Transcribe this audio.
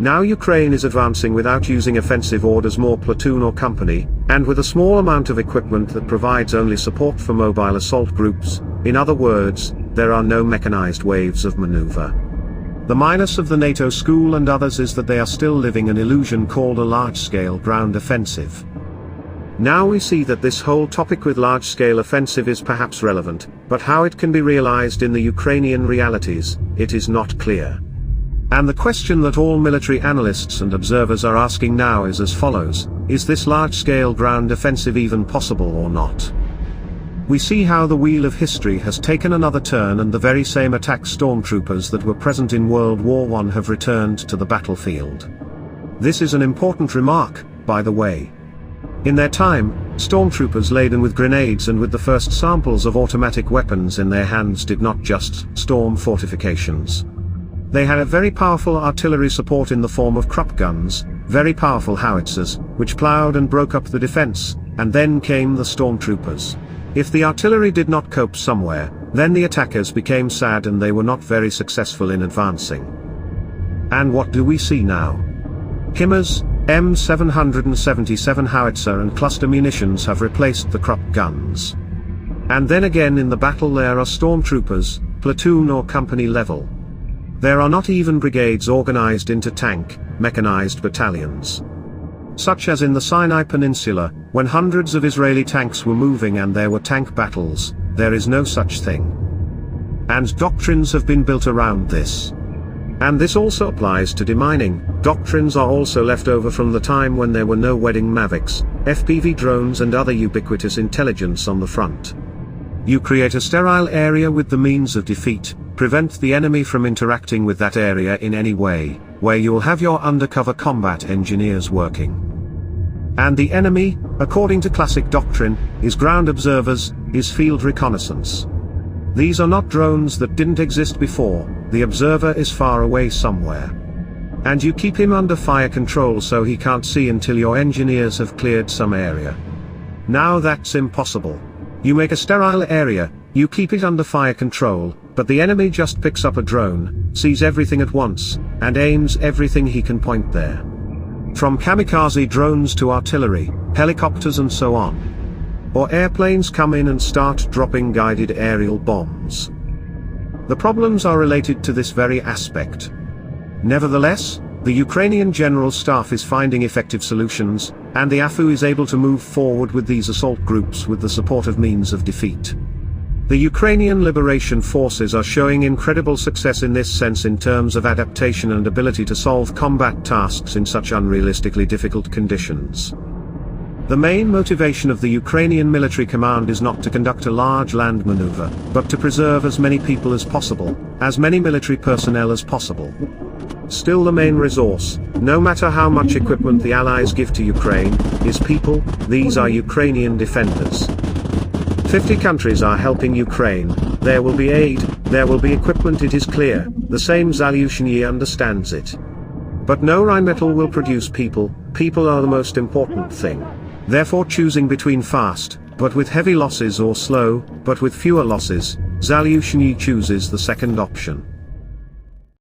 Now Ukraine is advancing without using offensive orders, more platoon or company, and with a small amount of equipment that provides only support for mobile assault groups. In other words, there are no mechanized waves of maneuver. The minus of the NATO school and others is that they are still living an illusion called a large-scale ground offensive. Now we see that this whole topic with large-scale offensive is perhaps relevant, but how it can be realized in the Ukrainian realities, it is not clear. And the question that all military analysts and observers are asking now is as follows: is this large-scale ground offensive even possible or not? We see how the wheel of history has taken another turn, and the very same attack stormtroopers that were present in World War I have returned to the battlefield. This is an important remark, by the way. In their time, stormtroopers laden with grenades and with the first samples of automatic weapons in their hands did not just storm fortifications. They had a very powerful artillery support in the form of Krupp guns, very powerful howitzers, which plowed and broke up the defense, and then came the stormtroopers. If the artillery did not cope somewhere, then the attackers became sad and they were not very successful in advancing. And what do we see now? HIMARS, M777 howitzer and cluster munitions have replaced the Krupp guns. And then again in the battle there are stormtroopers, platoon or company level. There are not even brigades organized into tank, mechanized battalions. Such as in the Sinai Peninsula, when hundreds of Israeli tanks were moving and there were tank battles, there is no such thing. And doctrines have been built around this. And this also applies to demining. Doctrines are also left over from the time when there were no wedding Mavics, FPV drones and other ubiquitous intelligence on the front. You create a sterile area with the means of defeat, prevent the enemy from interacting with that area in any way, where you'll have your undercover combat engineers working. And the enemy, according to classic doctrine, is ground observers, is field reconnaissance. These are not drones that didn't exist before, the observer is far away somewhere. And you keep him under fire control so he can't see until your engineers have cleared some area. Now that's impossible. You make a sterile area, you keep it under fire control, but the enemy just picks up a drone, sees everything at once, and aims everything he can point there. From kamikaze drones to artillery, helicopters and so on. Or airplanes come in and start dropping guided aerial bombs. The problems are related to this very aspect. Nevertheless, the Ukrainian General Staff is finding effective solutions, and the AFU is able to move forward with these assault groups with the support of means of defeat. The Ukrainian Liberation Forces are showing incredible success in this sense in terms of adaptation and ability to solve combat tasks in such unrealistically difficult conditions. The main motivation of the Ukrainian military command is not to conduct a large land maneuver, but to preserve as many people as possible, as many military personnel as possible. Still the main resource, no matter how much equipment the Allies give to Ukraine, is people. These are Ukrainian defenders. 50 countries are helping Ukraine, there will be aid, there will be equipment, it is clear, the same Zaluzhny understands it. But no Rheinmetall will produce people, people are the most important thing. Therefore choosing between fast, but with heavy losses or slow, but with fewer losses, Zaluzhny chooses the second option.